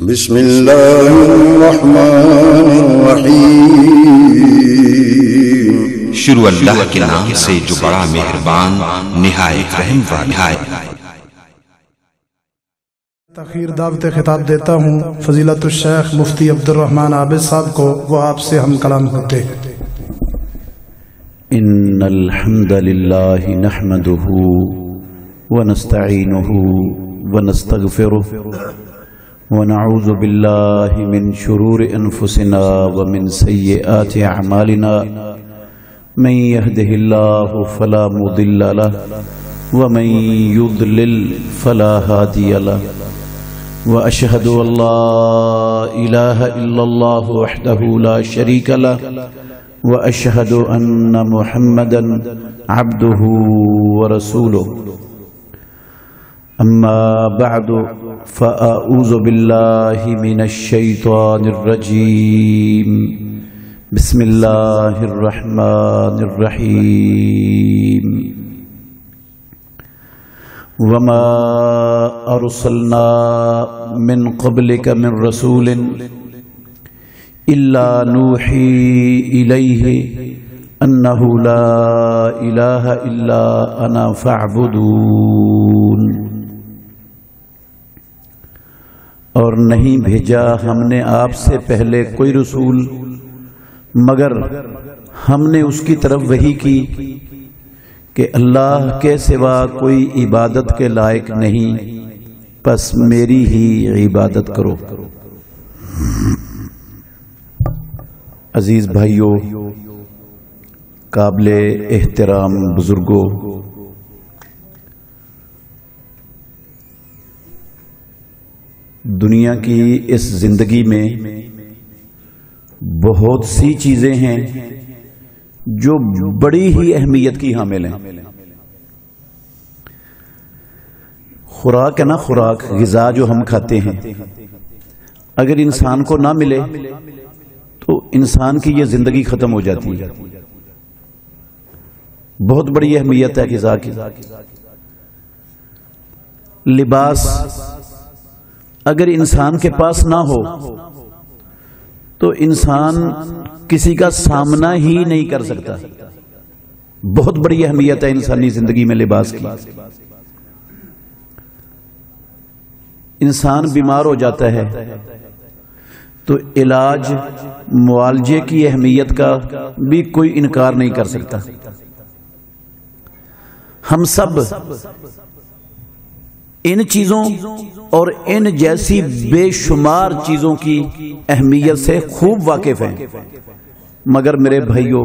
بسم اللہ الرحمن الرحیم۔ شروع اللہ کے نام سے جو بڑا مہربان نہایت رحم والا ہے۔ تاخیر دعوت خطاب دیتا ہوں فضیلت الشیخ مفتی عبد الرحمن عابد صاحب کو، وہ آپ سے ہم کلام ہوتے ہیں۔ ان الحمد للہ نحمده ونستعینه ونستغفره ونعوذ باللہ من شرور انفسنا ومن سیئات اعمالنا من يهده الله فلا مضل له ومن يضلل فلا هادي له واشهد ان لا اله الا الله وحده لا شريك له واشهد ان محمدا عبده ورسوله اما بعد فاعوذ بالله من الشيطان الرجيم بسم اللہ الرحمن الرحیم وما ارسلنا من قبلك من رسول الا نوحی الیہ انہ لا الہ الا انا فاعبدون، اور نہیں بھیجا ہم نے آپ سے پہلے کوئی رسول مگر ہم نے اس کی طرف وحی کی کہ اللہ کے سوا کوئی عبادت کے لائق نہیں، پس میری ہی عبادت کرو۔ عزیز بھائیوں، قابل احترام بزرگوں، دنیا کی اس زندگی میں بہت سی چیزیں ہیں جو بڑی ہی اہمیت کی حامل ہیں۔ خوراک ہے نا، خوراک غذا جو ہم کھاتے ہیں، اگر انسان کو نہ ملے تو انسان کی یہ زندگی ختم ہو جاتی ہے۔ بہت بڑی اہمیت ہے غذا کی۔ لباس اگر انسان کے پاس نہ ہو تو انسان کسی کا سامنا ہی نہیں کر سکتا۔ بہت بڑی اہمیت ہے انسانی زندگی میں لباس کی۔ انسان بیمار ہو جاتا ہے تو علاج معالجے کی اہمیت کا بھی کوئی انکار نہیں کر سکتا۔ ہم سب ان چیزوں اور ان جیسی بے شمار چیزوں کی اہمیت سے خوب واقف ہیں، مگر میرے بھائیوں،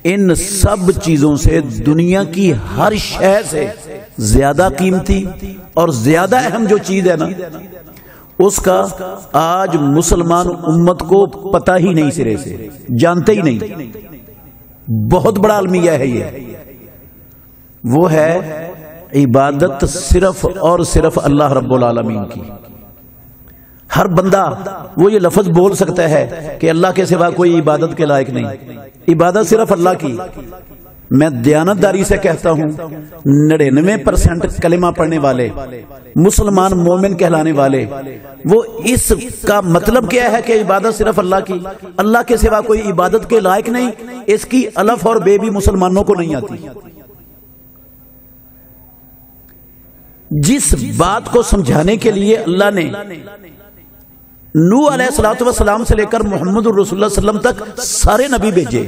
ان سب چیزوں سے دنیا کی ہر شے سے زیادہ قیمتی اور زیادہ اہم جو چیز ہے نا، اس کا آج مسلمان امت کو پتہ ہی نہیں، سرے سے جانتے ہی نہیں۔ بہت بڑا المیہ ہے یہ، وہ ہے عبادت صرف اور صرف اللہ رب العالمین کی۔ ہر بندہ وہ یہ لفظ بول سکتا ہے کہ اللہ کے سوا کوئی عبادت کے لائق نہیں، عبادت صرف اللہ کی۔ میں دیانتداری سے کہتا ہوں 99% کلمہ پڑھنے والے مسلمان مومن کہلانے والے، وہ اس کا مطلب کیا ہے کہ عبادت صرف اللہ کی، اللہ کے سوا کوئی عبادت کے لائق نہیں، اس کی الف اور بے بھی مسلمانوں کو نہیں آتی۔ جس بات کو سمجھانے کے لیے اللہ نے نوح علیہ السلام سے لے کر محمد الرسول اللہ صلی اللہ علیہ وسلم تک سارے نبی بھیجے،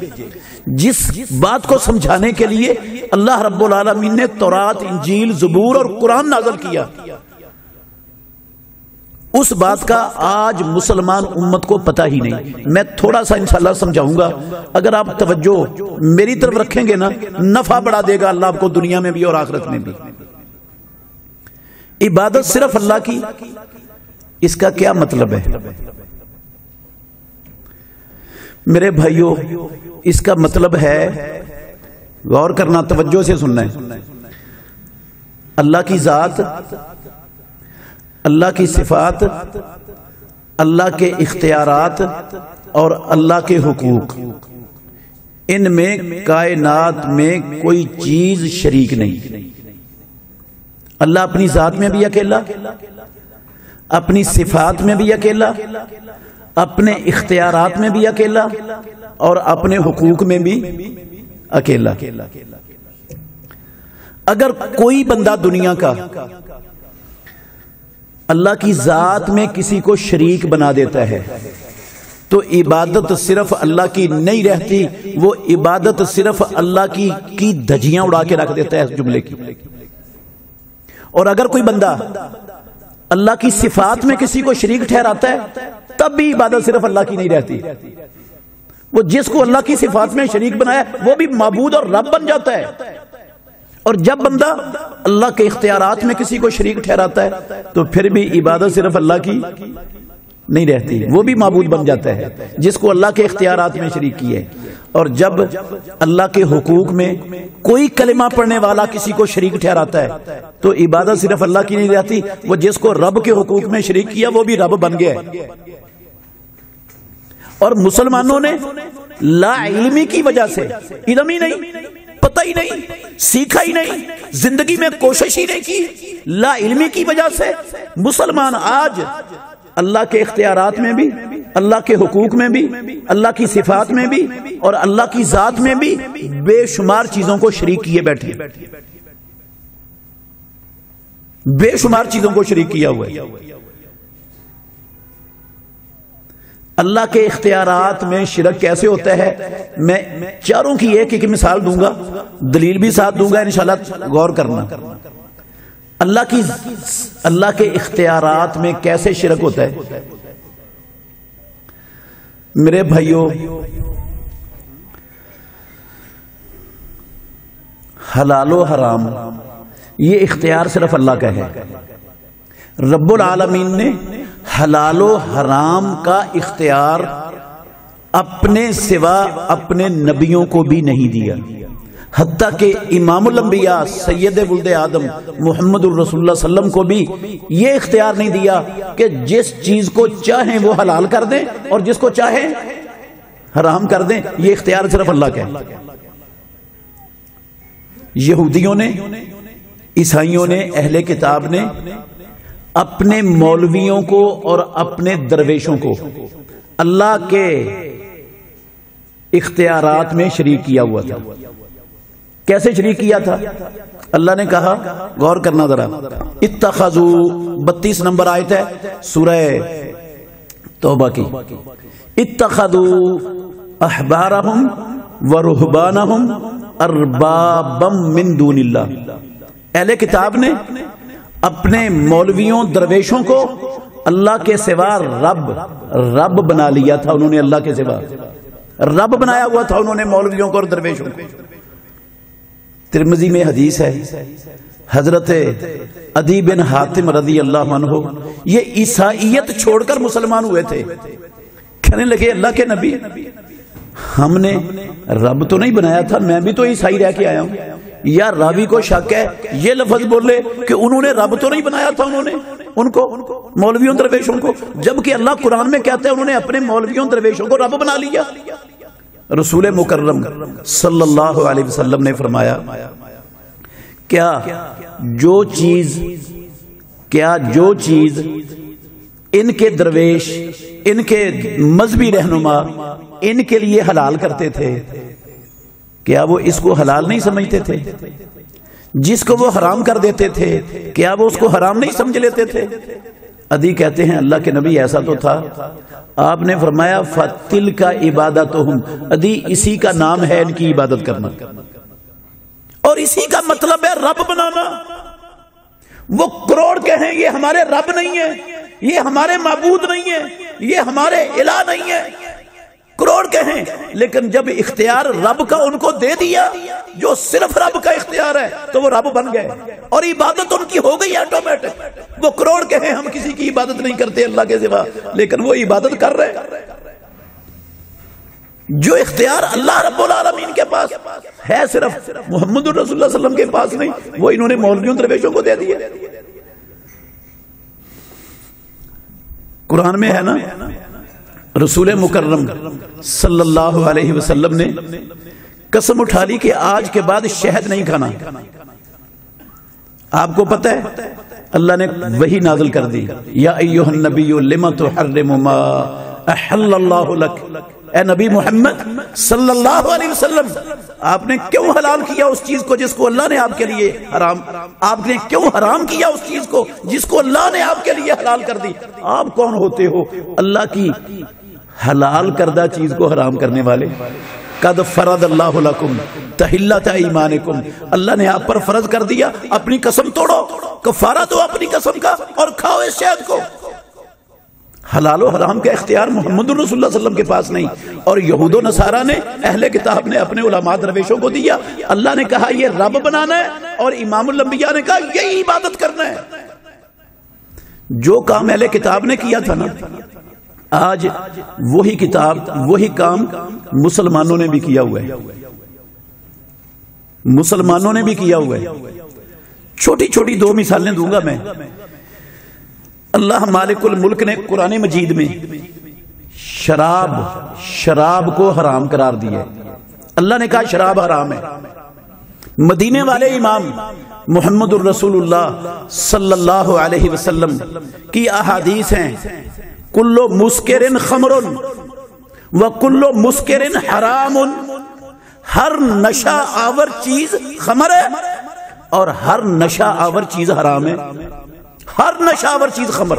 جس بات کو سمجھانے کے لیے اللہ رب العالمین نے تورات، انجیل، زبور اور قرآن نازل کیا، اس بات کا آج مسلمان امت کو پتہ ہی نہیں۔ میں تھوڑا سا انشاءاللہ سمجھاؤں گا، اگر آپ توجہ میری طرف رکھیں گے نا، نفع بڑھا دے گا اللہ آپ کو دنیا میں بھی اور آخرت میں بھی۔ عبادت صرف اللہ کی، اس کا کیا مطلب ہے میرے بھائیوں؟ اس کا مطلب ہے، غور کرنا، توجہ سے سننا ہے، اللہ کی ذات، اللہ کی صفات، اللہ کے اختیارات اور اللہ کے حقوق، ان میں کائنات میں کوئی چیز شریک نہیں۔ اللہ اپنی ذات میں بھی اکیلا، اپنی صفات میں بھی اکیلا، اپنے اختیارات میں بھی اکیلا، اور اپنے حقوق میں بھی اکیلا۔ اگر کوئی بندہ دنیا کا اللہ کی ذات میں کسی کو شریک بنا دیتا ہے تو عبادت صرف اللہ کی نہیں رہتی، وہ عبادت صرف اللہ کی دھجیاں اڑا کے رکھ دیتا ہے اس جملے کی۔ اور اگر کوئی بندہ اللہ کی صفات میں کسی کو شریک ٹھہراتا ہے تب بھی عبادت صرف اللہ کی نہیں رہتی، وہ جس کو اللہ کی صفات میں شریک بنایا وہ بھی معبود اور رب بن جاتا ہے۔ اور جب بندہ اللہ کے اختیارات میں کسی کو شریک ٹھہراتا ہے تو پھر بھی عبادت صرف اللہ کی نہیں رہتی، وہ بھی معبود بن جاتا ہے جس کو اللہ کے اختیارات میں شریک کیے۔ اور جب اللہ کے حقوق میں کوئی کلمہ پڑھنے والا کسی کو شریک ٹھہراتا ہے تو عبادت صرف اللہ کی نہیں رہتی، وہ جس کو رب کے حقوق میں شریک کیا وہ بھی رب بن گیا ہے۔ اور مسلمانوں نے لا علمی کی وجہ سے، علم ہی نہیں، پتہ ہی نہیں، سیکھا ہی نہیں، زندگی میں کوشش ہی نہیں کی، لا علمی کی وجہ سے مسلمان آج اللہ کے اختیارات میں بھی، اللہ کے حقوق میں بھی، اللہ کی صفات میں بھی اور اللہ کی ذات میں بھی بے شمار چیزوں کو شریک کیے بیٹھے، بے شمار چیزوں کو شریک کیا ہوا ہے۔ اللہ کے اختیارات میں شرک کیسے ہوتا ہے میں چاروں کی ایک ایک مثال دوں گا، دلیل بھی ساتھ دوں گا، انشاءاللہ غور کرنا۔ اللہ کے اختیارات میں کیسے شرک ہوتا ہے؟ میرے بھائیوں، حلال و حرام یہ اختیار صرف اللہ کا ہے۔ رب العالمین نے حلال و حرام کا اختیار اپنے سوا اپنے نبیوں کو بھی نہیں دیا، حتیٰ کہ امام الانبیاء سید ولد آدم محمد الرسول اللہ صلی اللہ علیہ وسلم کو بھی یہ اختیار نہیں دیا کہ جس چیز کو چاہیں وہ حلال کر دیں اور جس کو چاہیں حرام کر دیں، یہ اختیار صرف اللہ کا ہے۔ یہودیوں نے، عیسائیوں نے، اہل کتاب نے اپنے مولویوں کو اور اپنے درویشوں کو اللہ کے اختیارات میں شریک کیا ہوا تھا۔ کیسے شریک کیا تھا؟ اللہ نے کہا، غور کرنا ذرا، اتخذوا 32 نمبر آیت ہے سورہ توبہ کی، اتخذوا احبارہم ورہبانہم اربابا من دون اللہ۔ اہل کتاب نے اپنے مولویوں درویشوں کو اللہ کے سوا رب بنا لیا تھا، انہوں نے اللہ کے سوا رب بنایا ہوا تھا انہوں نے مولویوں کو اور درویشوں کو۔ ترمذی میں حدیث ہے، حضرت عدی بن حاتم رضی اللہ عنہ یہ عیسائیت چھوڑ کر مسلمان ہوئے تھے، کہنے لگے اللہ کے نبی ہم نے رب تو نہیں بنایا تھا، میں بھی تو عیسائی رہ کے آیا ہوں۔ یا راوی کو شک ہے یہ لفظ بولے کہ انہوں نے رب تو نہیں بنایا تھا انہوں نے ان کو مولویوں درویشوں کو، جبکہ اللہ قرآن میں کہتا ہے انہوں نے اپنے مولویوں درویشوں کو رب بنا لیا۔ رسول مکرم صلی اللہ علیہ وسلم نے فرمایا، کیا جو چیز ان کے درویش، ان کے مذہبی رہنما ان کے لیے حلال کرتے تھے، کیا وہ اس کو حلال نہیں سمجھتے تھے؟ جس کو وہ حرام کر دیتے تھے کیا وہ اس کو حرام نہیں سمجھ لیتے تھے؟ عدی کہتے ہیں اللہ کے نبی ایسا تو تھا۔ آپ نے فرمایا فَتِلْكَ عِبَادَتُهُمْ، عدی اسی کا نام ہے ان کی عبادت کرنا، اور اسی کا مطلب ہے رب بنانا۔ وہ کروڑ کہیں یہ ہمارے رب نہیں ہے، یہ ہمارے معبود نہیں ہے، یہ ہمارے الہ نہیں ہے، کروڑ کہیں، لیکن جب اختیار رب کا ان کو دے دیا جو صرف رب کا اختیار ہے تو وہ رب بن گئے اور عبادت ان کی ہو گئی آٹومیٹک۔ وہ کروڑ کہیں ہم کسی کی عبادت نہیں کرتے اللہ کے سوا، لیکن وہ عبادت کر رہے۔ جو اختیار اللہ رب العالمین کے پاس ہے صرف محمد الرسول اللہ صلی اللہ علیہ وسلم کے پاس نہیں، وہ انہوں نے مولویوں درویشوں کو دے دیے۔ قرآن میں ہے نا، رسول مکرم صلی اللہ علیہ وسلم نے قسم اٹھا لی کہ آج کے بعد شہد نہیں کھانا۔ آپ کو پتہ ہے اللہ نے وہی نازل کر دی، یا ایھا النبی لم تحرم ما احل اللہ لک، اے نبی محمد صلی اللہ علیہ وسلم آپ نے کیوں حلال کیا اس چیز کو جس کو اللہ نے آپ کے لیے حرام، آپ نے کیوں حرام کیا اس چیز کو جس کو اللہ نے آپ کے لیے حلال کر دی؟ آپ کون ہوتے ہو اللہ کی حلال کردہ چیز کو حرام کرنے والے؟ قد فرض اللہ لکم تحلۃ ایمانکم، اللہ نے آپ پر فرض کر دیا اپنی قسم توڑو، کفارہ دو اپنی قسم کا اور کھاؤ اس شہد کو۔ حلال و حرام کا اختیار محمد رسول اللہ صلی اللہ علیہ وسلم کے پاس نہیں، اور یہود و نصارہ نے، اہل کتاب نے اپنے علماء درویشوں کو دیا۔ اللہ نے کہا یہ رب بنانا ہے اور امام الانبیاء نے کہا یہی عبادت کرنا ہے۔ جو کام اہل کتاب نے کیا تھا نا، آج وہی کتاب وہی کام مسلمانوں نے بھی کیا ہوا ہے، مسلمانوں نے بھی کیا ہوا ہے۔ چھوٹی چھوٹی دو مثالیں دوں گا میں۔ اللہ مالک الملک نے قرآن مجید میں شراب کو حرام قرار دیا ہے۔ اللہ نے کہا شراب حرام ہے۔ مدینے والے امام محمد الرسول اللہ صلی اللہ علیہ وسلم کی احادیث ہیں، کلو مسکرن خمر و کلو مسکرن حرام، ہر نشہ آور چیز خمر ہے اور ہر نشہ آور چیز حرام ہے، ہر نشہ آور چیز خمر۔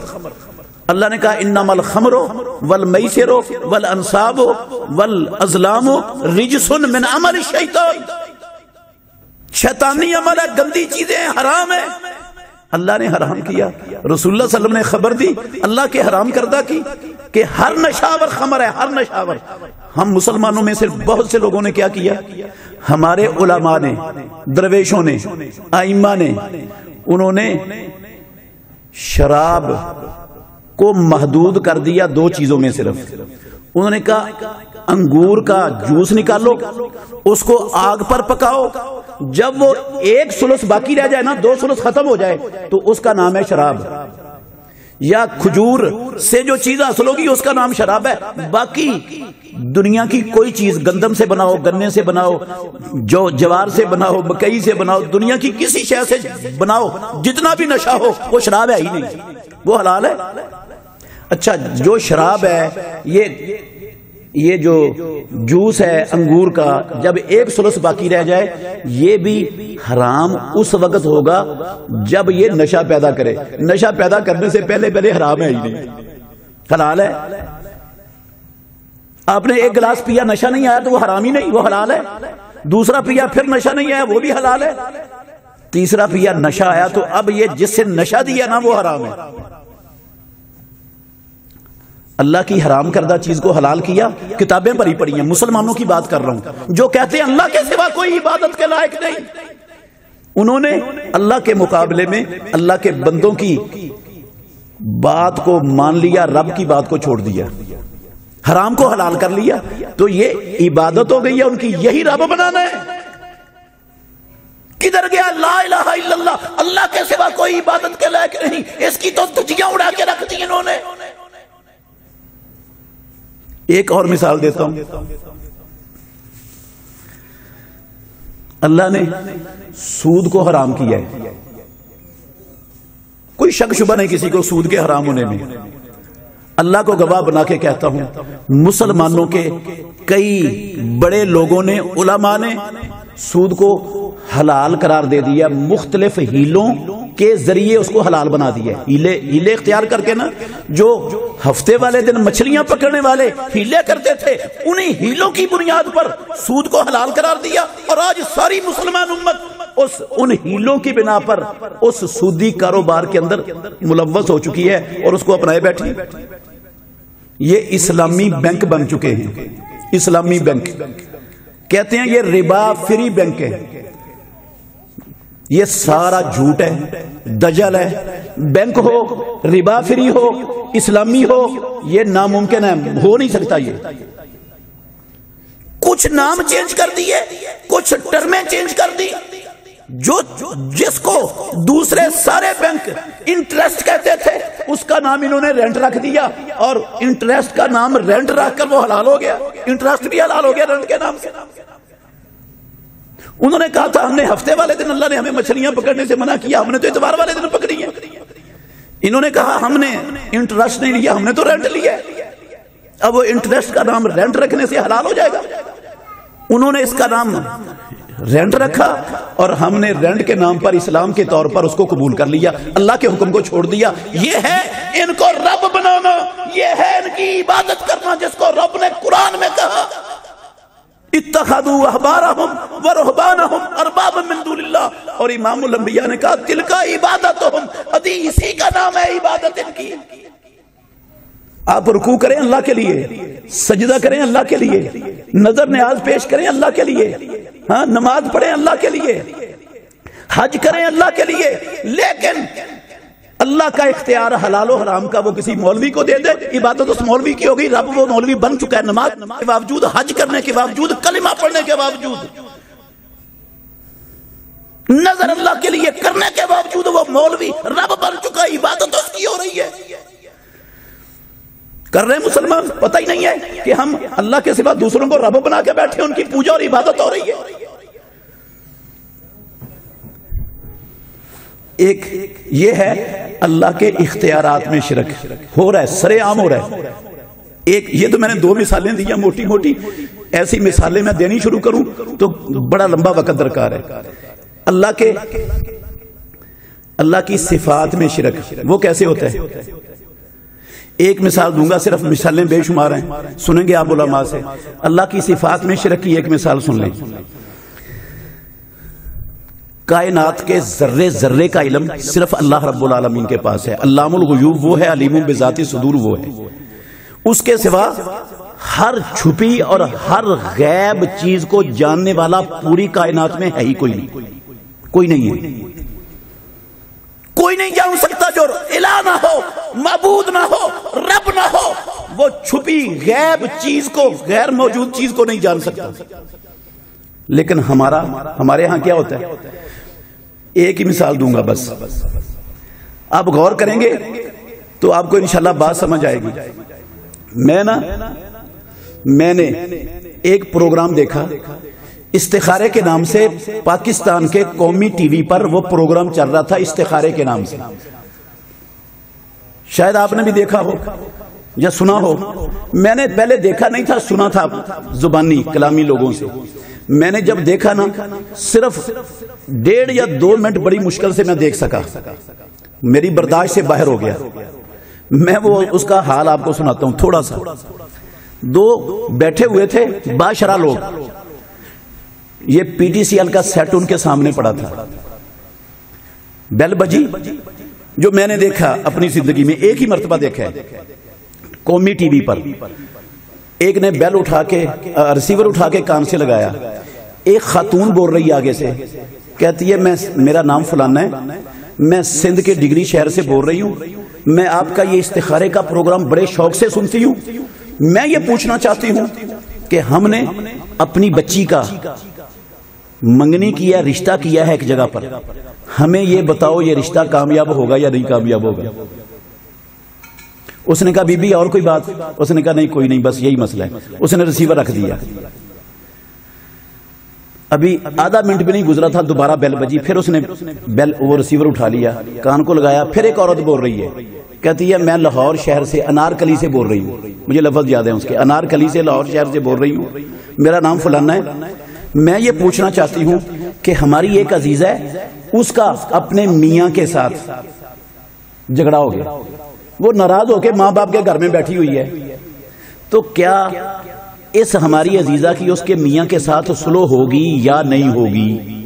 اللہ نے کہا انما الخمر والمیسر والانصاب والازلام رجس من عمل الشیطان، شیطانی عمل ہے، گندی چیزیں ہیں، حرام ہے۔ اللہ نے حرام کیا، رسول اللہ صلی اللہ علیہ وسلم نے خبر دی اللہ کے حرام کردہ کی کہ ہر نشاور خمر ہے، ہر نشاور۔ ہم مسلمانوں میں سے بہت سے لوگوں نے کیا کیا، ہمارے علماء نے، درویشوں نے، ائمہ نے، انہوں نے شراب کو محدود کر دیا دو چیزوں میں صرف۔ انہوں نے کہا انگور کا جوس نکالو، اس کو آگ پر پکاؤ، جب وہ ایک سلس باقی رہ جائے نا، دو سلس ختم ہو جائے تو اس کا نام ہے شراب۔ یا کھجور سے جو چیز حاصل ہوگی اس کا نام شراب ہے۔ باقی دنیا کی کوئی چیز، گندم سے بناؤ، گنے سے بناؤ، جو جوار سے بناؤ، مکئی سے بناؤ، دنیا کی کسی شے سے بناؤ، جتنا بھی نشہ ہو وہ شراب ہے ہی نہیں، وہ حلال ہے۔ اچھا جو شراب ہے، یہ جو جوس ہے انگور کا، جب ایک سلس باقی رہ جائے یہ بھی حرام اس وقت ہوگا جب یہ نشہ پیدا کرے۔ نشہ پیدا کرنے سے پہلے حرام ہے ہی نہیں، حلال ہے۔ آپ نے ایک گلاس پیا نشہ نہیں آیا تو وہ حرام ہی نہیں، وہ حلال ہے۔ دوسرا پیا پھر نشہ نہیں آیا وہ بھی حلال ہے۔ تیسرا پیا نشہ آیا تو اب یہ جس سے نشہ دیا نا وہ حرام ہے۔ اللہ کی حرام کردہ چیز کو حلال کیا، کتابیں پڑھی پڑھی ہیں، مسلمانوں کی بات کر رہا ہوں جو کہتے ہیں اللہ کے سوا کوئی عبادت کے لائق نہیں۔ انہوں نے اللہ کے مقابلے میں اللہ کے بندوں کی بات کو مان لیا، رب کی بات کو چھوڑ دیا، حرام کو حلال کر لیا، تو یہ عبادت ہو گئی ہے ان کی، یہی رب بنانا ہے۔ کدھر گیا لا الہ الا اللہ، اللہ کے سوا کوئی عبادت کے لائق نہیں، اس کی تو دھجیاں اڑا کے رکھ دی انہوں نے۔ ایک اور مثال دیتا ہوں، اللہ نے سود کو حرام کیا ہے، کوئی شک شبہ نہیں کسی کو سود کے حرام ہونے میں۔ اللہ کو گواہ بنا کے کہتا ہوں مسلمانوں کے کئی بڑے لوگوں نے، علماء نے سود کو حلال قرار دے دیا، مختلف ہیلوں کے ذریعے اس کو حلال بنا دیا۔ ہیلے اختیار کر کے نا، جو ہفتے والے دن مچھلیاں پکڑنے والے ہیلے کرتے تھے، انہی ہیلوں کی بنیاد پر سود کو حلال قرار دیا، اور آج ساری مسلمان امت ان ہیلوں کی بنا پر اس سودی کاروبار کے اندر ملوث ہو چکی ہے اور اس کو اپنائے بیٹھی۔ یہ اسلامی بینک بن چکے ہیں، اسلامی بینک کہتے ہیں، یہ ربا فری بینک ہے۔ یہ سارا جھوٹ ہے، دجل ہے۔ بینک ہو، ربا فری ہو، اسلامی ہو، یہ ناممکن ہے، ہو نہیں سکتا۔ یہ کچھ نام چینج کر دیے، کچھ ٹرمیں چینج کر دی، جس کو دوسرے سارے بینک انٹرسٹ کہتے تھے اس کا نام انہوں نے رینٹ رکھ دیا، اور انٹرسٹ کا نام رینٹ رکھ کر وہ حلال ہو گیا، انٹرسٹ بھی حلال ہو گیا رینٹ کے نام سے۔ انہوں نے کہا تھا ہم نے ہفتے والے دن، اللہ نے ہمیں مچھلیاں پکڑنے سے منع کیا، ہم نے تو اتوار والے دن پکڑی ہیں۔ انہوں نے کہا ہم نے انٹرسٹ نہیں لیا، ہم نے تو رینٹ لیا ہے۔ اب وہ انٹرسٹ کا نام رینٹ رکھنے سے حلال ہو جائے گا؟ انہوں نے اس کا نام رینٹ رکھا اور ہم نے رینٹ کے نام پر اسلام کے طور پر اس کو قبول کر لیا، اللہ کے حکم کو چھوڑ دیا۔ یہ ہے ان کو رب بنانا، یہ ہے ان کی عبادت کرنا جس کو رب نے قرآن میں کہا اتخذوا احبارهم ورهبانهم اربابا من دون اللہ، اور امام الانبیاء نے کہا تلک عبادتهم، ادھی اسی کا نام ہے عبادت ان کی۔ آپ رکوع کریں اللہ کے لیے، سجدہ کریں اللہ کے لیے، نظر نیاز پیش کریں اللہ کے لیے، ہاں نماز پڑھیں اللہ کے لیے، حج کریں اللہ کے لیے، لیکن اللہ کا اختیار حلال و حرام کا وہ کسی مولوی کو دے دے، عبادت اس مولوی کی ہوگی۔ رب وہ مولوی بن چکا ہے، نماز کے باوجود، حج کرنے کے باوجود، کلمہ پڑھنے کے باوجود، نظر اللہ کے لیے کرنے کے باوجود وہ مولوی رب بن چکا ہے، عبادت اس کی ہو رہی ہے۔ کر رہے ہیں مسلمان، پتہ ہی نہیں ہے کہ ہم اللہ کے سوا دوسروں کو رب بنا کے بیٹھے، ان کی پوجا اور عبادت ہو رہی ہے۔ ایک یہ ہے اللہ کے اختیارات میں شرک ہو رہا ہے، سرے عام ہو رہا ہے۔ ایک یہ تو میں نے 2 مثالیں دی ہیں موٹی موٹی، ایسی مثالیں میں دینی شروع کروں تو بڑا لمبا وقت درکار ہے۔ اللہ کی صفات میں شرک وہ کیسے ہوتا ہے؟ ایک مثال دوں گا، صرف مثالیں بے شمار ہیں، سنیں گے آپ علماء سے۔ اللہ کی صفات میں شرک کی ایک مثال سن لیں۔ کائنات کے ذرے ذرے کا علم صرف اللہ رب العالمین کے پاس ہے، علام الغیوب وہ ہے، علیم بذات صدور وہ ہے، اس کے سوا ہر چھپی اور ہر غیب چیز کو جاننے والا پوری کائنات میں ہے ہی کوئی نہیں، کوئی نہیں ہے، کوئی نہیں جان سکتا جو الہ نہ ہو، معبود نہ ہو، رب نہ ہو، وہ چھپی غیب چیز کو، غیر موجود چیز کو نہیں جان سکتا۔ لیکن ہمارے ہاں کیا ہوتا ہے؟ ایک ہی مثال دوں گا بس، آپ غور کریں گے تو آپ کو انشاءاللہ بات سمجھ آئے گی۔ میں نے ایک پروگرام دیکھا استخارے کے نام سے، پاکستان کے قومی ٹی وی پر وہ پروگرام چل رہا تھا استخارے کے نام سے، شاید آپ نے بھی دیکھا ہو یا سنا ہو۔ میں نے پہلے دیکھا نہیں تھا، سنا تھا زبانی کلامی لوگوں سے۔ میں نے جب دیکھا نا، صرف 1.5 یا 2 منٹ بڑی مشکل سے میں دیکھ سکا، میری برداشت سے باہر ہو گیا۔ میں وہ اس کا حال آپ کو سناتا ہوں تھوڑا سا۔ 2 بیٹھے ہوئے تھے باشرہ لوگ، یہ پی ٹی سی ایل کا سیٹ ان کے سامنے پڑا تھا، بیل بجی، جو میں نے دیکھا اپنی زندگی میں ایک ہی مرتبہ دیکھا ہے قومی ٹی وی پر۔ ایک نے بیل اٹھا کے، ریسیور اٹھا کے کان سے لگایا، ایک خاتون بول رہی آگے سے، کہتی ہے میرا نام فلانا ہے، میں سندھ کے ڈگری شہر سے بول رہی ہوں، میں آپ کا یہ استخارے کا پروگرام بڑے شوق سے سنتی ہوں، میں یہ پوچھنا چاہتی ہوں کہ ہم نے اپنی بچی کا منگنی کیا، رشتہ کیا ہے ایک جگہ پر، ہمیں یہ بتاؤ یہ رشتہ کامیاب ہوگا یا نہیں کامیاب ہوگا۔ اس نے کہا بی بی اور کوئی بات؟ اس نے کہا نہیں کوئی نہیں، بس یہی مسئلہ ہے۔ اس نے ریسیور رکھ دیا۔ ابھی آدھا منٹ بھی نہیں گزرا تھا، دوبارہ بیل بجی، پھر اس نے وہ ریسیور اٹھا لیا، کان کو لگایا، پھر ایک عورت بول رہی ہے، کہتی ہے میں لاہور شہر سے، انارکلی سے بول رہی ہوں، مجھے لفظ یاد ہے اس کے، انارکلی سے، لاہور شہر سے بول رہی ہوں، میرا نام فلانا ہے، میں یہ پوچھنا چاہتی ہوں کہ ہماری ایک عزیزہ ہے، اس کا اپنے میاں کے ساتھ جھگڑا ہو گیا، وہ ناراض ہو کے ماں باپ کے گھر میں بیٹھی ہوئی ہے، تو کیا اس ہماری عزیزہ کی اس کے میاں کے ساتھ سلو ہوگی یا نہیں ہوگی؟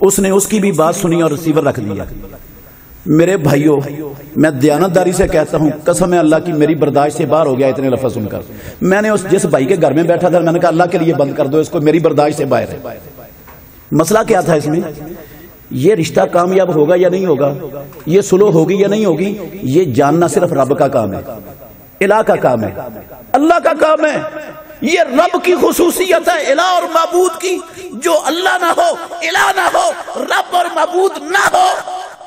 اس نے اس کی بھی بات سنی اور ریسیور رکھ دیا۔ میرے بھائیوں، میں دیانتداری سے کہتا ہوں، قسم اللہ کی میری برداشت سے باہر ہو گیا اتنے لفظ سن کر۔ میں نے جس بھائی کے گھر میں بیٹھا تھا، میں نے کہا اللہ کے لیے بند کر دو اس کو، میری برداشت سے باہر ہے۔ مسئلہ کیا تھا اس میں؟ یہ رشتہ کامیاب ہوگا یا نہیں ہوگا، یہ سلو ہوگی یا نہیں ہوگی، یہ جاننا صرف رب کا کام ہے، الہ کا کام ہے، اللہ کا کام ہے۔ یہ رب کی خصوصیت ہے الہ اور معبود کی، جو اللہ نہ ہو، الہ نہ ہو، رب اور معبود نہ ہو،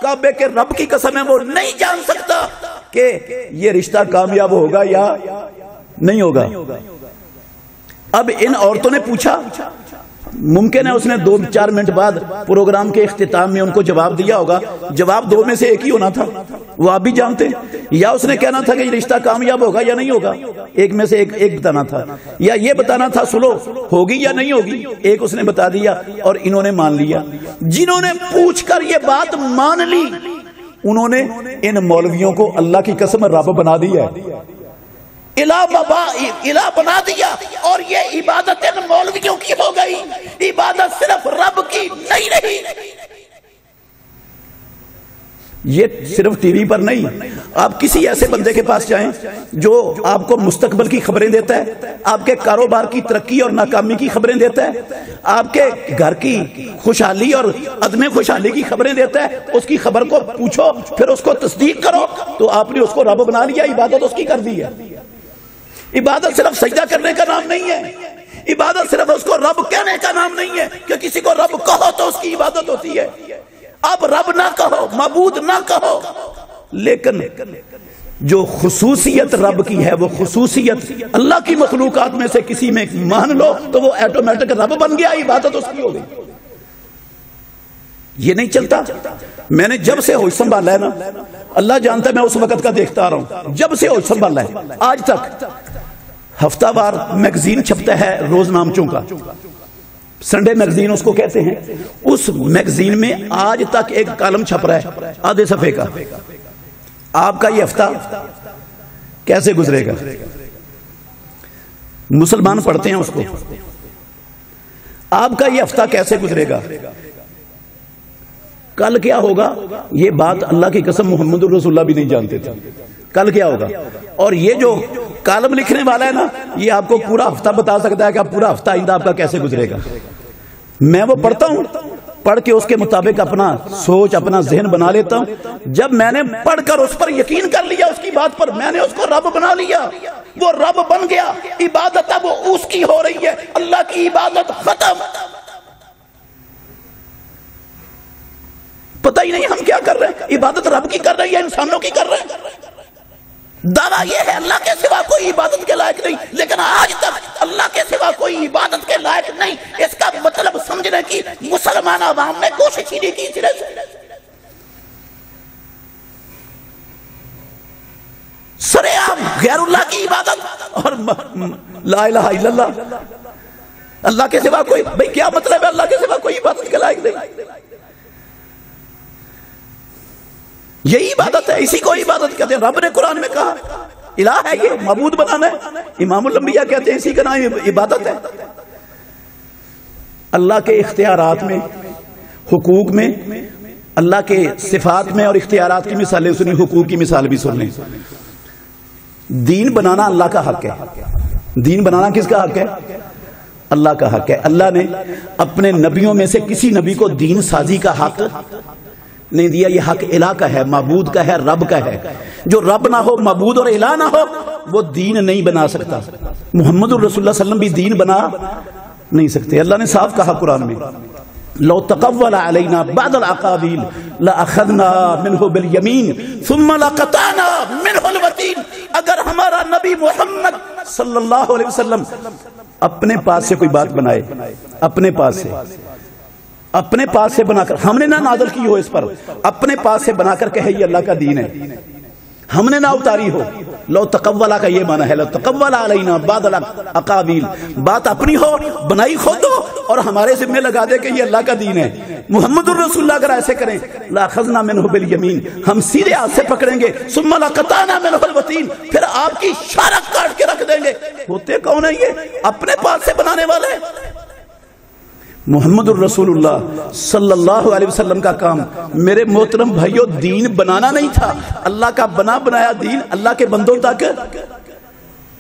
کعبے کے رب کی قسم ہے وہ نہیں جان سکتا کہ یہ رشتہ کامیاب ہوگا یا نہیں ہوگا۔ اب ان عورتوں نے پوچھا ممکن ہے اس نے 2-4 منٹ بعد پروگرام کے اختتام میں ان کو جواب دیا ہوگا، جواب 2 میں سے ایک ہی ہونا تھا، وہ آپ بھی جانتے ہیں، یا اس نے کہنا تھا کہ یہ رشتہ کامیاب ہوگا یا نہیں ہوگا، ایک میں سے ایک بتانا تھا، یا یہ بتانا تھا سلوح ہوگی یا نہیں ہوگی، ایک اس نے بتا دیا اور انہوں نے مان لیا۔ جنہوں نے پوچھ کر یہ بات مان لی انہوں نے ان مولویوں کو اللہ کی قسم رب بنا دیا ہے، الہ بنا دیا، اور یہ عبادت ان مولویوں کی ہو گئی، عبادت صرف رب کی نہیں رہی۔ یہ صرف ٹی وی پر نہیں، آپ کسی ایسے بندے کے پاس جائیں جو آپ کو مستقبل کی خبریں دیتا ہے، آپ کے کاروبار کی ترقی اور ناکامی کی خبریں دیتا ہے، آپ کے گھر کی خوشحالی اور عدم خوشحالی کی خبریں دیتا ہے، اس کی خبر کو پوچھو پھر اس کو تصدیق کرو، تو آپ نے اس کو رب بنا لیا، عبادت اس کی کر دی ہے۔ عبادت صرف سجدہ کرنے کا نام نہیں ہے، عبادت صرف اس کو رب کہنے کا نام نہیں ہے کہ کسی کو رب کہو تو اس کی عبادت ہوتی ہے۔ اب رب نہ کہو، معبود نہ کہو، لیکن جو خصوصیت رب کی ہے وہ خصوصیت اللہ کی مخلوقات میں سے کسی میں مان لو تو وہ ایٹومیٹک رب بن گیا، عبادت اس کی ہو گئی۔ یہ نہیں چلتا۔ میں نے جب سے ہوش سنبھالا ہے نا، اللہ جانتا ہے میں اس وقت کا دیکھتا آ رہا ہوں، جب سے ہوش سنبھالا ہے آج تک ہفتہ وار میگزین چھپتا ہے روز نامچوں کا، سنڈے میگزین اس کو کہتے ہیں، اس میگزین میں آج تک ایک کالم چھپ رہا ہے آدھے صفحے کا، آپ کا یہ ہفتہ کیسے گزرے گا؟ مسلمان پڑھتے ہیں اس کو، آپ کا یہ ہفتہ کیسے گزرے گا؟ کل کیا ہوگا؟ یہ بات اللہ کی قسم محمد الرسول اللہ بھی نہیں جانتے تھے، کل کیا ہوگا؟ اور یہ جو کالم لکھنے والا ہے نا، یہ آپ کو پورا ہفتہ بتا سکتا ہے کہ پورا ہفتہ آئندہ آپ کا کیسے گزرے گا۔ میں وہ پڑھتا ہوں، پڑھ کے اس کے مطابق اپنا سوچ اپنا ذہن بنا لیتا ہوں۔ جب میں نے پڑھ کر اس پر یقین کر لیا، اس کی بات پر، میں نے اس کو رب بنا لیا، وہ رب بن گیا، عبادت اب اس کی ہو رہی ہے، اللہ کی عبادت ختم۔ پتہ ہی نہیں ہم کیا کر رہے ہیں، عبادت رب کی کر رہے ہیں یا انسانوں کی کر رہے ہیں۔ دعویٰ یہ ہے اللہ کے سوا کوئی عبادت کے لائق نہیں، لیکن آج تک اللہ کے سوا کوئی عبادت کے لائق نہیں، اس کا مطلب سمجھنے کی مسلمان عوام نے کوشش ہی نہیں کی سرے سے۔ سرے عام غیر اللہ کی عبادت اور لا الہ الا اللہ، اللہ کے سوا کوئی، بھئی کیا مطلب ہے اللہ کے سوا کوئی عبادت کے لائق نہیں؟ یہی عبادت ہے، اسی کو عبادت کہتے ہیں۔ رب نے قرآن میں کہا الہ ہے، یہ معبود بنانا ہے، امام الانبیاء کہتے ہیں اسی کا نام عبادت ہے۔ اللہ کے اختیارات میں، حقوق میں، اللہ کے صفات میں اور اختیارات کی مثالیں سنی، حقوق کی مثال بھی سن لیں۔ دین بنانا اللہ کا حق ہے۔ دین بنانا کس کا حق ہے؟ اللہ کا حق ہے۔ اللہ نے اپنے نبیوں میں سے کسی نبی کو دین سازی کا حق نہیں دیا، یہ حق الہ کا ہے، معبود کا ہے، رب کا ہے۔ جو رب نہ ہو، معبود اور الہ نہ ہو، وہ دین نہیں بنا سکتا۔ محمد الرسول اللہ صلی اللہ علیہ وسلم بھی دین بنا نہیں سکتے۔ اللہ نے صاف کہا قرآن میں، لو تقول علینا بعض الاقاویل لاخذنا منه بالیمین ثم لقطعنا منه الوتین۔ اگر ہمارا نبی محمد صلی اللہ علیہ وسلم اپنے پاس سے کوئی بات بنائے، اپنے پاس سے بنا کر، ہم نے نہ نازل کی ہو اس پر، اپنے پاس سے بنا کر کہے یہ اللہ کا دین ہے، ہم نے نہ اتاری ہو، لو تقولا کا یہ معنی ہے، لو تقول علینا بعض الاقاویل، بات اپنی ہو، بنائی خود ہو اور ہمارے ذمہ لگا دے کہ یہ اللہ کا دین ہے۔ محمد الرسول اللہ اگر ایسے کریں، لاخذنا منہ بالیمین، ہم سیدھے ہاتھ سے پکڑیں گے، ثم لقطعنا منہ الوتین، پھر آپ کی شارک کاٹ کے رکھ دیں گے۔ ہوتے کون ہیں یہ؟ اپنے پاس سے بنانے والے۔ محمد الرسول اللہ صلی اللہ علیہ وسلم کا کام میرے محترم بھائیوں دین بنانا نہیں تھا، اللہ کا بنا بنایا دین اللہ کے بندوں تک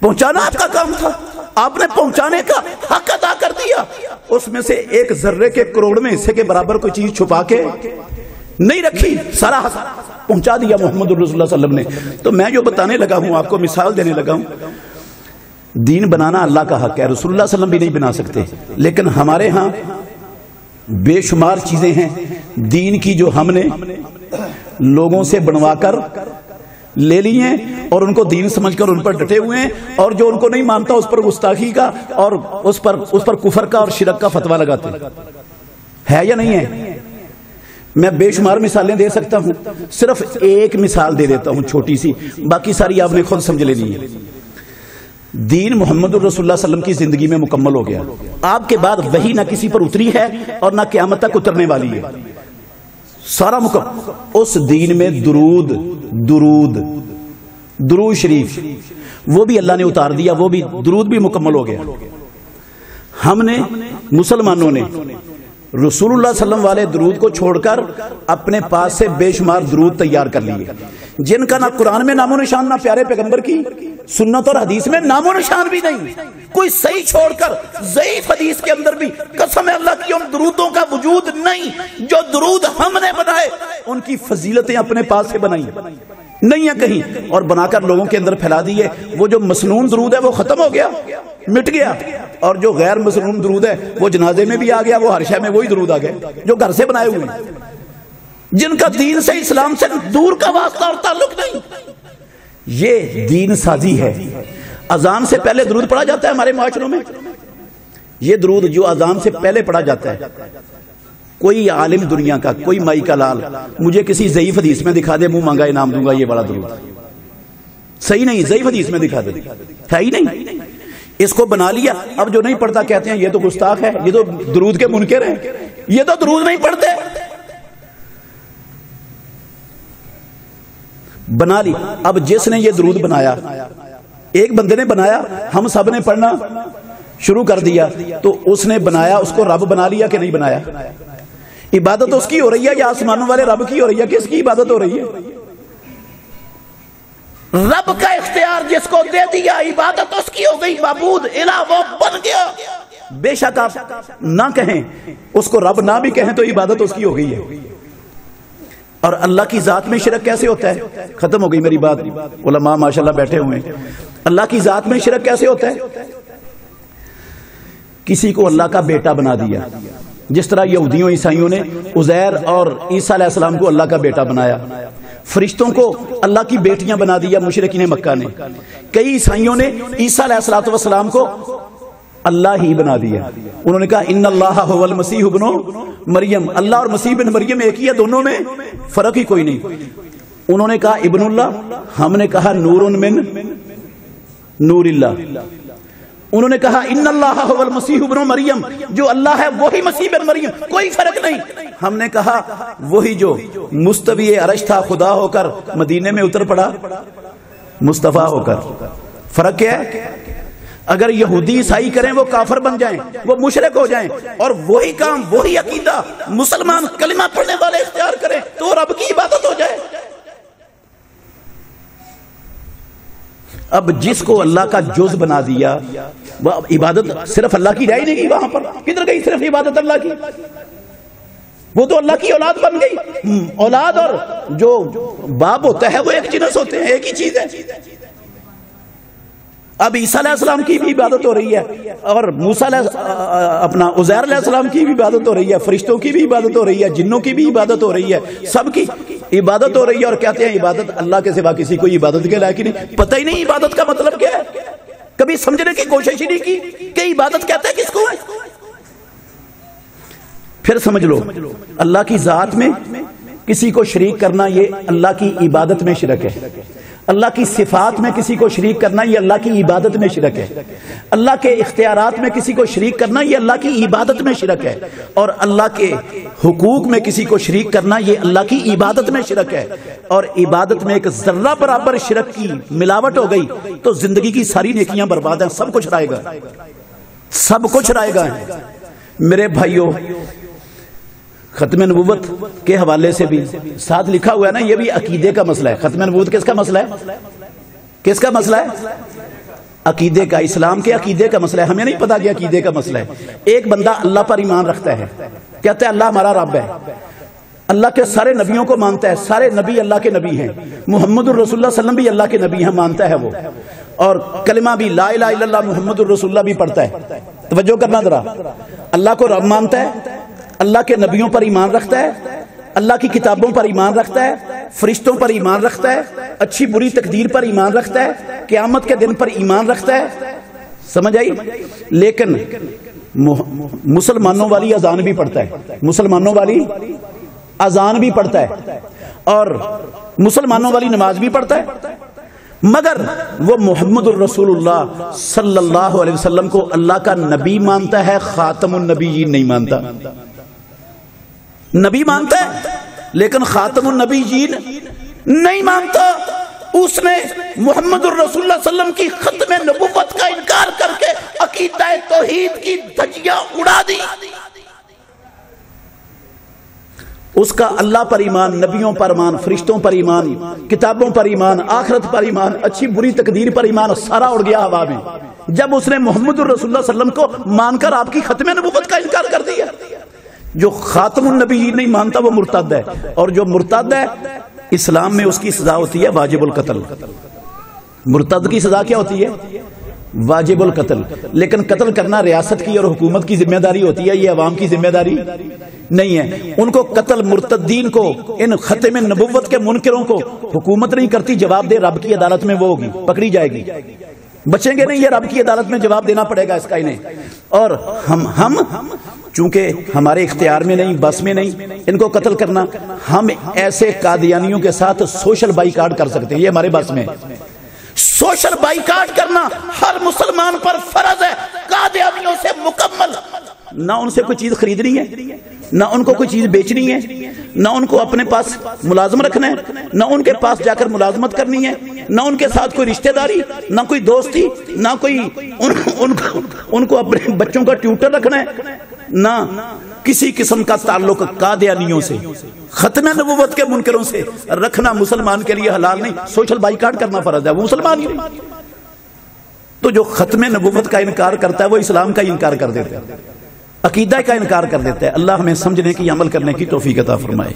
پہنچانا آپ کا کام تھا۔ آپ نے پہنچانے کا حق ادا کر دیا، اس میں سے ایک ذرے کے کروڑویں حصے کے برابر کوئی چیز چھپا کے نہیں رکھی، سارا حق پہنچا دیا محمد الرسول اللہ صلی اللہ علیہ وسلم نے۔ تو میں جو بتانے لگا ہوں، آپ کو مثال دینے لگا ہوں، دین بنانا اللہ کا حق ہے، رسول اللہ صلی اللہ علیہ وسلم بھی نہیں بنا سکتے، لیکن ہمارے ہاں بے شمار چیزیں ہیں دین کی جو ہم نے لوگوں سے بنوا کر لے لی ہیں اور ان کو دین سمجھ کر ان پر ڈٹے ہوئے ہیں، اور جو ان کو نہیں مانتا اس پر گستاخی کا اور اس پر کفر کا اور شرک کا فتویٰ لگاتے ہے یا نہیں ہے؟ میں بے شمار مثالیں دے سکتا ہوں، صرف ایک مثال دے دیتا ہوں چھوٹی سی، باقی ساری آپ نے خود سمجھ لینی ہے۔ دین محمد الرسول اللہ صلی اللہ علیہ وسلم کی زندگی میں مکمل ہو گیا، آپ کے بعد وحی نہ کسی پر اتری ہے اور نہ قیامت تک اترنے والی ہے، سارا مکمل۔ اس دین میں درود شریف وہ بھی اللہ نے اتار دیا، وہ بھی درود بھی مکمل ہو گیا۔ ہم نے مسلمانوں نے رسول اللہ صلی اللہ علیہ وسلم والے درود کو چھوڑ کر اپنے پاس سے بے شمار درود تیار کر لیے، جن کا نہ قرآن میں نام و نشان، نہ پیارے پیغمبر کی سنت اور حدیث میں نام و نشان بھی نہیں، کوئی صحیح چھوڑ کر ضعیف حدیث کے اندر بھی قسم اللہ کی ان درودوں کا وجود نہیں۔ جو درود ہم نے بنائے ان کی فضیلتیں اپنے پاس سے بنائی نہیں ہے کہیں، اور بنا کر لوگوں کے اندر پھیلا دیے۔ وہ جو مسنون درود ہے وہ ختم ہو گیا، مٹ گیا، اور جو غیر مسنون درود ہے وہ جنازے میں بھی آ گیا، وہ ہر شے میں وہی درود آ گئے جو گھر سے بنائے ہوئے ہیں، جن کا دین سے اسلام سے دور کا واسطہ اور تعلق نہیں۔ یہ دین سازی ہے۔ اذان سے پہلے درود پڑھا جاتا ہے ہمارے معاشروں میں، یہ درود جو اذان سے پہلے پڑھا جاتا ہے، کوئی عالم دنیا کا، کوئی مائی کا لال مجھے کسی ضعیف حدیث میں دکھا دے منہ مانگا انعام دوں گا یہ بڑا درود، صحیح نہیں، ضعیف حدیث میں دکھا دے، ہے ہی نہیں۔ اس کو بنا لیا، اب جو نہیں پڑھتا کہتے ہیں یہ تو گستاخ ہے، یہ تو درود کے منکر ہیں، یہ تو درود نہیں پڑھتے۔ بنا لی۔ اب جس نے یہ درود بنایا، ایک بندے نے بنایا، ہم سب نے پڑھنا شروع کر دیا، تو اس نے بنایا، اس کو رب بنا لیا کہ نہیں بنایا؟ عبادت اس کی ہو رہی ہے یا آسمانوں والے رب کی ہو رہی ہے؟ کس کی عبادت ہو رہی ہے؟ رب کا اختیار جس کو دے دیا، عبادت اس کی ہو گئی، معبود الہ وہ بن گیا۔ بے شک آپ نہ کہیں، اس کو رب نہ بھی کہیں تو عبادت اس کی ہو گئی ہے۔ اور اللہ کی ذات میں شرک کیسے ہوتا ہے؟ ختم ہو گئی میری بات، علماء ماشاءاللہ بیٹھے ہوئے ہیں۔ اللہ کی ذات میں شرک کیسے ہوتا ہے؟ کسی کو اللہ کا بیٹا بنا دیا، جس طرح یہودیوں عیسائیوں نے عزیر اور عیسیٰ علیہ السلام کو اللہ کا بیٹا بنایا، فرشتوں کو اللہ کی بیٹیاں بنا دیا مشرکین مکہ نے، کئی عیسائیوں نے عیسیٰ علیہ السلام کو اللہ ہی بنا دیا۔ انہوں نے کہا ان اللہ هو المسیح ابن مریم، اللہ اور مسیح بن مریم ایک ہی ہے، دونوں میں فرق ہی کوئی نہیں۔ انہوں نے کہا ابن اللہ، ہم نے کہا نور من نور اللہ۔ انہوں نے کہا ان اللہ هو المسیح ابن مریم، جو اللہ ہے وہی مسیح بن مریم، کوئی فرق نہیں۔ ہم نے کہا وہی جو مستوی عرش تھا خدا ہو کر مدینے میں اتر پڑا مصطفیٰ ہو کر۔ فرق کیا ہے؟ اگر یہودی عیسائی کریں وہ کافر بن جائیں، وہ مشرک ہو جائیں، اور وہی کام وہی عقیدہ مسلمان کلمہ پڑھنے والے اختیار کریں تو رب کی عبادت ہو جائے۔ اب جس کو اللہ کا جز بنا دیا، وہ عبادت صرف اللہ کی رہ ہی نہیں گئی، وہاں پر کدھر گئی صرف عبادت اللہ کی؟ وہ تو اللہ کی اولاد بن گئی۔ اولاد اور جو باپ ہوتا ہے وہ ایک جنس ہوتے ہیں، ایک ہی چیز ہے۔ اب عیسیٰ علیہ السلام کی بھی عبادت ہو رہی ہے، اور موسیٰ اپنا عزیر علیہ السلام کی بھی عبادت ہو رہی ہے، فرشتوں کی بھی عبادت ہو رہی ہے، جنوں کی بھی عبادت ہو رہی ہے، سب کی عبادت ہو رہی ہے، اور کہتے ہیں عبادت اللہ کے سوا کسی کو عبادت کے لائق ہی نہیں۔ پتہ ہی نہیں عبادت کا مطلب کیا ہے، کبھی سمجھنے کی کوشش ہی نہیں کی کہ عبادت کہتے ہیں کس کو ہے۔ پھر سمجھ لو، اللہ کی ذات میں کسی کو شریک کرنا یہ اللہ کی عبادت میں شرک ہے، اللہ کی صفات میں کسی کو شریک کرنا یہ اللہ کی عبادت میں شرک ہے، اللہ کے اختیارات میں کسی کو شریک کرنا یہ اللہ کی عبادت میں شرک ہے، اور اللہ کے حقوق میں کسی کو شریک کرنا یہ اللہ کی عبادت میں شرک ہے۔ اور عبادت میں ایک ذرہ برابر شرک کی ملاوٹ ہو گئی تو زندگی کی ساری نیکیاں برباد ہیں، سب کچھ رائے گا، سب کچھ رائے گا ہے۔ میرے بھائیوں، ختم نبوت کے حوالے سے بھی ساتھ لکھا ہوا ہے نا، یہ بھی عقیدے کا مسئلہ ہے۔ ختم نبوت کس کا مسئلہ ہے؟ کس کا مسئلہ ہے؟ عقیدے کا، اسلام کے عقیدے کا مسئلہ ہے۔ ہمیں نہیں پتا کہ عقیدے کا مسئلہ ہے۔ ایک بندہ اللہ پر ایمان رکھتا ہے، کہتا ہے اللہ ہمارا رب ہے، اللہ کے سارے نبیوں کو مانتا ہے، سارے نبی اللہ کے نبی ہیں، محمد الرسول اللہ صلی اللہ علیہ وسلم بھی اللہ کے نبی ہیں، مانتا ہے وہ، اور کلمہ بھی لا الہ الا اللہ محمد الرسول اللہ بھی پڑھتا ہے۔ توجہ کرنا ذرا، اللہ کو رب مانتا ہے، اللہ کے نبیوں پر ایمان رکھتا ہے، اللہ کی کتابوں پر ایمان رکھتا ہے، فرشتوں پر ایمان رکھتا ہے، اچھی بری تقدیر پر ایمان رکھتا ہے، قیامت کے دن پر ایمان رکھتا ہے، سمجھ آئی؟ لیکن مسلمانوں والی اذان بھی پڑھتا ہے، مسلمانوں والی اذان بھی پڑھتا ہے اور مسلمانوں والی نماز بھی پڑھتا ہے، مگر وہ محمد الرسول اللہ صلی اللہ علیہ وسلم کو اللہ کا نبی مانتا ہے، خاتم النبیین نہیں مانتا۔ نبی مانتا ہے لیکن خاتم النبیین نہیں مانتا۔ اس نے محمد الرسول اللہ صلی اللہ علیہ وسلم کی ختم نبوت کا انکار کر کے عقیدہ توحید کی دھجیاں اڑا دی۔ اس کا اللہ پر ایمان، نبیوں پر ایمان، فرشتوں پر ایمان، کتابوں پر ایمان، آخرت پر ایمان، اچھی بری تقدیر پر ایمان سارا اڑ گیا ہوا میں جب اس نے محمد الرسول اللہ صلی اللہ علیہ وسلم کو مان کر آپ کی ختم نبوت کا انکار کر دیا۔ جو خاتم النبی نہیں مانتا وہ مرتد ہے، اور جو مرتد ہے اسلام میں اس کی سزا ہوتی ہے واجب القتل۔ مرتد کی سزا کیا ہوتی ہے؟ واجب القتل۔ لیکن قتل کرنا ریاست کی اور حکومت کی ذمہ داری ہوتی ہے، یہ عوام کی ذمہ داری نہیں ہے۔ ان کو قتل، مرتدین کو، ان ختم نبوت کے منکروں کو حکومت نہیں کرتی، جواب دے رب کی عدالت میں وہ ہوگی، پکڑی جائے گی، بچیں گے نہیں، یہ رب کی عدالت میں جواب دینا پڑے گا اس کا انہیں۔ اور ہم چونکہ ہمارے اختیار میں نہیں، بس میں نہیں ان کو قتل کرنا، ہم ایسے قادیانیوں کے ساتھ سوشل بائیکاٹ کر سکتے ہیں، یہ ہمارے بس میں۔ سوشل بائیکاٹ کرنا ہر مسلمان پر فرض ہے، قادیانیوں سے مکمل۔ نہ ان سے کوئی چیز خریدنی ہے، نہ ان کو کوئی چیز بیچنی ہے، نہ ان کو اپنے پاس ملازم رکھنا ہے، نہ ان کے پاس جا کر ملازمت کرنی ہے، نہ ان کے ساتھ کوئی رشتہ داری، نہ کوئی دوستی، نہ کوئی ان کو اپنے بچوں کا ٹیوٹر رکھنا ہے، نہ کسی قسم کا تعلق قادیانیوں سے، ختم نبوت کے منکروں سے رکھنا مسلمان کے لیے حلال نہیں۔ سوشل بائیکاٹ کرنا فرض ہے، وہ مسلمان ہی نہیں۔ تو جو ختم نبوت کا انکار کرتا ہے وہ اسلام کا انکار کر دیتا ہے، عقیدہ کا انکار کر دیتا ہے۔ اللہ ہمیں سمجھنے کی، عمل کرنے کی توفیق عطا فرمائے۔